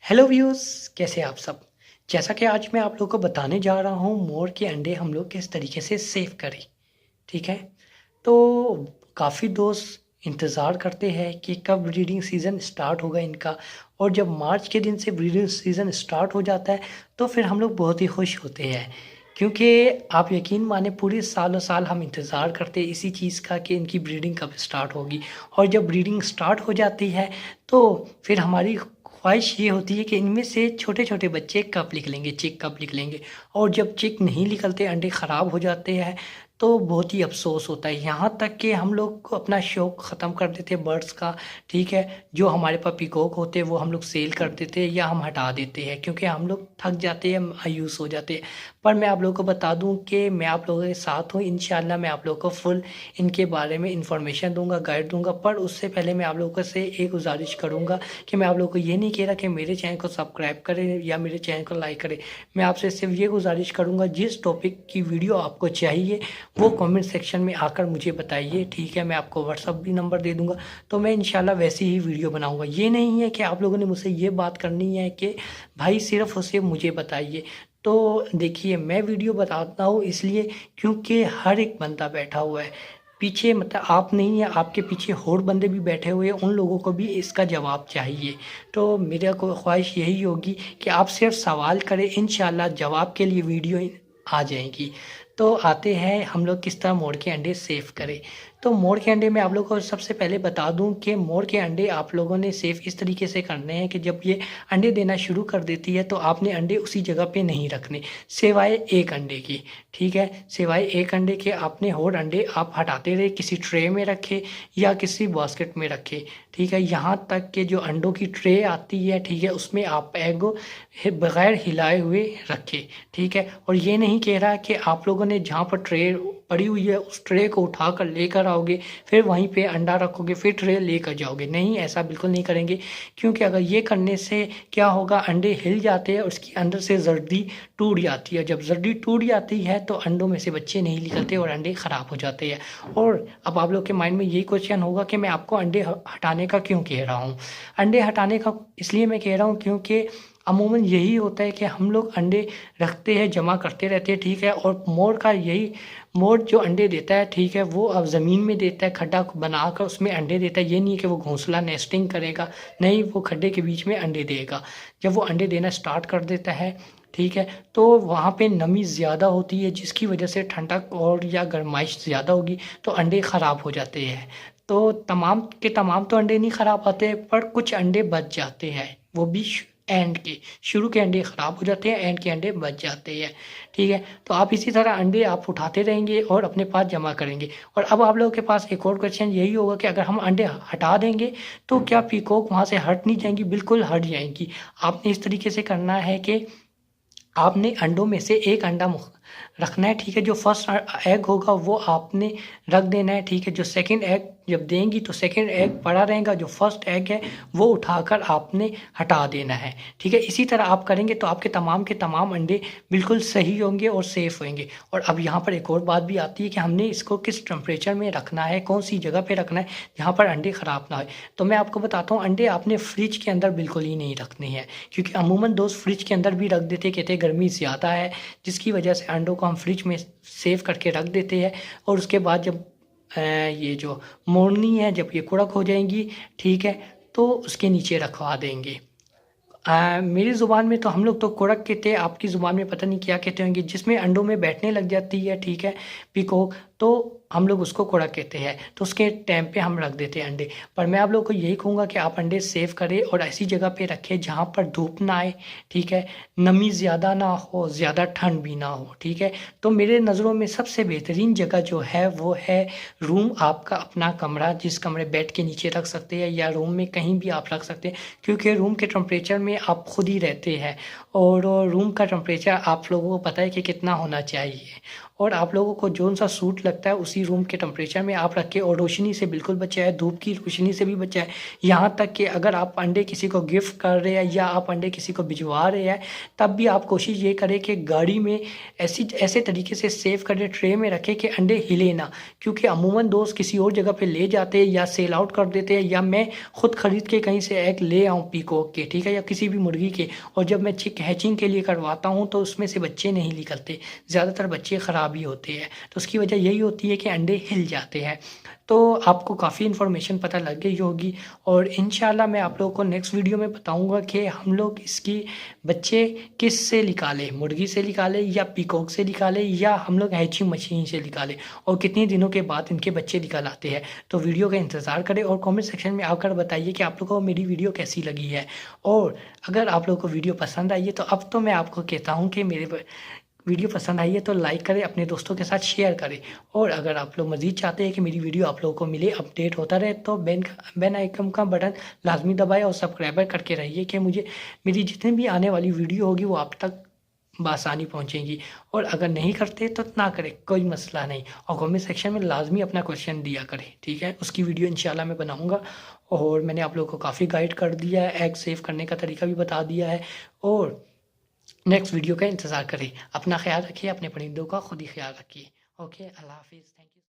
Hello viewers, कैसे हैं आप सब। जैसा कि आज मैं आप लोगों को बताने जा रहा हूँ मोर के अंडे हम लोग किस तरीके से सेव करें। ठीक है। तो काफ़ी दोस्त इंतज़ार करते हैं कि कब ब्रीडिंग सीज़न स्टार्ट होगा इनका। और जब मार्च के दिन से ब्रीडिंग सीज़न स्टार्ट हो जाता है तो फिर हम लोग बहुत ही खुश होते हैं, क्योंकि आप यकीन माने पूरे सालों साल हम इंतज़ार करते हैं इसी चीज़ का कि इनकी ब्रीडिंग कब स्टार्ट होगी। और जब ब्रीडिंग स्टार्ट हो जाती है तो फिर हमारी ख्वाहिश ये होती है कि इनमें से छोटे-छोटे बच्चे कब निकलेंगे, चिक कब निकलेंगे। और जब चिक नहीं निकलते, अंडे ख़राब हो जाते हैं, तो बहुत ही अफ़सोस होता है। यहाँ तक कि हम लोग को अपना शौक ख़त्म कर देते हैं बर्ड्स का। ठीक है, जो हमारे पास पीकॉक होते हैं वो हम लोग सेल कर देते हैं या हम हटा देते हैं, क्योंकि हम लोग थक जाते हैं, मायूस हो जाते हैं। पर मैं आप लोगों को बता दूँ कि मैं आप लोगों के साथ हूँ, इंशाल्लाह मैं आप लोगों को फुल इनके बारे में इन्फॉर्मेशन दूँगा, गाइड दूँगा। पर उससे पहले मैं आप लोगों से एक गुज़ारिश करूँगा कि मैं आप लोगों को ये नहीं कह रहा कि मेरे चैनल को सब्सक्राइब करें या मेरे चैनल को लाइक करें। मैं आपसे सिर्फ ये गुज़ारिश करूँगा, जिस टॉपिक की वीडियो आपको चाहिए वो कमेंट सेक्शन में आकर मुझे बताइए। ठीक है, मैं आपको व्हाट्सअप भी नंबर दे दूँगा, तो मैं इंशाल्लाह वैसी ही वीडियो बनाऊँगा। ये नहीं है कि आप लोगों ने मुझसे ये बात करनी है कि भाई सिर्फ़ और सिर्फ मुझे बताइए। तो देखिए, मैं वीडियो बताता हूँ इसलिए क्योंकि हर एक बंदा बैठा हुआ है पीछे, मतलब आप नहीं है, आपके पीछे और बंदे भी बैठे हुए हैं, उन लोगों को भी इसका जवाब चाहिए। तो मेरा को ख्वाहिश यही होगी कि आप सिर्फ सवाल करें, इंशाल्लाह जवाब के लिए वीडियो आ जाएगी। तो आते हैं हम लोग किस तरह मोर के अंडे सेव करें। तो मोर के अंडे मैं आप लोगों को सबसे पहले बता दूं कि मोर के अंडे आप लोगों ने सेव इस तरीके से करने हैं कि जब ये अंडे देना शुरू कर देती है तो आपने अंडे उसी जगह पे नहीं रखने, सिवाय एक अंडे की। ठीक है, सिवाय एक अंडे के आपने और अंडे आप हटाते रहे, किसी ट्रे में रखे या किसी बास्केट में रखे। ठीक है, यहाँ तक कि जो अंडों की ट्रे आती है, ठीक है, उसमें आप एग बगैर हिलाए हुए रखे। ठीक है, और ये नहीं कह रहा कि आप लोगों ने जहाँ पर ट्रे पड़ी हुई है उस ट्रे को उठाकर लेकर आओगे, फिर वहीं पे अंडा रखोगे, फिर ट्रे लेकर जाओगे। नहीं, ऐसा बिल्कुल नहीं करेंगे, क्योंकि अगर ये करने से क्या होगा, अंडे हिल जाते हैं, उसके अंदर से जर्दी टूट जाती है। जब जर्दी टूट जाती है तो अंडों में से बच्चे नहीं निकलते और अंडे ख़राब हो जाते हैं। और अब आप लोग के माइंड में यही क्वेश्चन होगा कि मैं आपको अंडे हटाने का क्यों कह रहा हूँ। अंडे हटाने का इसलिए मैं कह रहा हूँ क्योंकि अमूमन यही होता है कि हम लोग अंडे रखते हैं, जमा करते रहते हैं। ठीक है, और मोर का यही, मोर जो अंडे देता है, ठीक है, वो अब ज़मीन में देता है, खड्डा बनाकर उसमें अंडे देता है। ये नहीं है कि वो घोंसला नेस्टिंग करेगा, नहीं, वो खड्डे के बीच में अंडे देगा। जब वो अंडे देना स्टार्ट कर देता है, ठीक है, तो वहाँ पे नमी ज़्यादा होती है, जिसकी वजह से ठंडक और या गर्माइश ज़्यादा होगी तो अंडे ख़राब हो जाते हैं। तो तमाम के तमाम तो अंडे नहीं ख़राब आते, पर कुछ अंडे बच जाते हैं, वो भी एंड के, शुरू के अंडे ख़राब हो जाते हैं, एंड के अंडे बच जाते हैं। ठीक है, तो आप इसी तरह अंडे आप उठाते रहेंगे और अपने पास जमा करेंगे। और अब आप लोगों के पास एक और क्वेश्चन यही होगा कि अगर हम अंडे हटा देंगे तो क्या पीकॉक वहाँ से हट नहीं जाएंगी? बिल्कुल हट जाएंगी। आपने इस तरीके से करना है कि आपने अंडों में से एक अंडा रखना है। ठीक है, जो फर्स्ट एग होगा वो आपने रख देना है। ठीक है, जो सेकंड एग जब देंगी तो सेकंड एग पड़ा रहेगा, जो फर्स्ट एग है वो उठाकर आपने हटा देना है। ठीक है, इसी तरह आप करेंगे तो आपके तमाम के तमाम अंडे बिल्कुल सही होंगे और सेफ होंगे। और अब यहाँ पर एक और बात भी आती है कि हमने इसको किस टेम्परेचर में रखना है, कौन सी जगह पे रखना है जहाँ पर अंडे ख़राब ना हो। तो मैं आपको बताता हूँ, अंडे आपने फ्रिज के अंदर बिल्कुल ही नहीं रखने हैं, क्योंकि अमूमन दोस्त फ्रिज के अंदर भी रख देते, कहते गर्मी ज़्यादा है, जिसकी वजह से अंडों को हम फ्रिज में सेव करके रख देते हैं। और उसके बाद जब ये जो मोरनी है, जब ये कड़क हो जाएंगी, ठीक है, तो उसके नीचे रखवा देंगे। मेरी ज़ुबान में तो हम लोग तो कोड़क कहते हैं, आपकी ज़ुबान में पता नहीं क्या कहते होंगे, जिसमें अंडों में बैठने लग जाती है, ठीक है, पीकॉक, तो हम लोग उसको कोड़क कहते हैं। तो उसके टाइम पे हम रख देते हैं अंडे। पर मैं आप लोगों को यही कहूँगा कि आप अंडे सेव करें और ऐसी जगह पे रखें जहाँ पर धूप ना आए, ठीक है, नमी ज़्यादा ना हो, ज़्यादा ठंड भी ना हो। ठीक है, तो मेरे नज़रों में सबसे बेहतरीन जगह जो है वो है रूम, आपका अपना कमरा, जिस कमरे बेड के नीचे रख सकते हैं या रूम में कहीं भी आप रख सकते हैं, क्योंकि रूम के टेम्परेचर में आप खुद ही रहते हैं और रूम का टेम्परेचर आप लोगों को पता है कि कितना होना चाहिए। और आप लोगों को जौन सा सूट लगता है उसी रूम के टेम्परेचर में आप रखें और रोशनी से बिल्कुल बचाएं, धूप की रोशनी से भी बचाएं। यहाँ तक कि अगर आप अंडे किसी को गिफ्ट कर रहे हैं या आप अंडे किसी को भिजवा रहे हैं, तब भी आप कोशिश ये करें कि गाड़ी में ऐसे तरीके से सेव करें, ट्रे में रखें कि अंडे हिले ना, क्योंकि अमूमन दोस्त किसी और जगह पे ले जाते हैं या सेल आउट कर देते हैं, या मैं खुद ख़रीद के कहीं से एग ले आऊँ पीकॉक के, ठीक है, या किसी भी मुर्गी के, और जब मैं चिक हैचिंग के लिए करवाता हूँ तो उसमें से बच्चे नहीं निकलते, ज़्यादातर बच्चे ख़राब ही होते हैं। तो उसकी वजह यही होती है कि अंडे हिल जाते हैं। तो आपको काफ़ी इन्फॉर्मेशन पता लग गई होगी, और इंशाल्लाह मैं आप लोगों को नेक्स्ट वीडियो में बताऊंगा कि हम लोग इसकी बच्चे किस से निकालें, मुर्गी से निकालें या पीकॉक से निकालें या हम लोग हैचिंग मशीन से निकालें, और कितने दिनों के बाद इनके बच्चे निकल आते हैं। तो वीडियो का इंतज़ार करें और कमेंट सेक्शन में आकर बताइए कि आप लोगों को मेरी वीडियो कैसी लगी है। और अगर आप लोगों को वीडियो पसंद आई है तो अब तो मैं आपको कहता हूँ कि मेरे वीडियो पसंद आई है तो लाइक करें, अपने दोस्तों के साथ शेयर करें, और अगर आप लोग मज़ीद चाहते हैं कि मेरी वीडियो आप लोगों को मिले, अपडेट होता रहे, तो बेल आइकन का बटन लाजमी दबाएं और सब्सक्राइबर करके रहिए कि मुझे मेरी जितनी भी आने वाली वीडियो होगी वो आप तक बआसानी पहुंचेंगी। और अगर नहीं करते तो ना करें, कोई मसला नहीं, और कमेंट सेक्शन में लाजमी अपना क्वेश्चन दिया करें, ठीक है। उसकी वीडियो इंशाल्लाह मैं बनाऊंगा, और मैंने आप लोगों को काफ़ी गाइड कर दिया है, एग सेव करने का तरीका भी बता दिया है, और नेक्स्ट वीडियो का इंतज़ार करें। अपना ख्याल रखिए, अपने परिंदों का खुद ही ख्याल रखिए। ओके, अल्लाह हाफिज़, थैंक यू।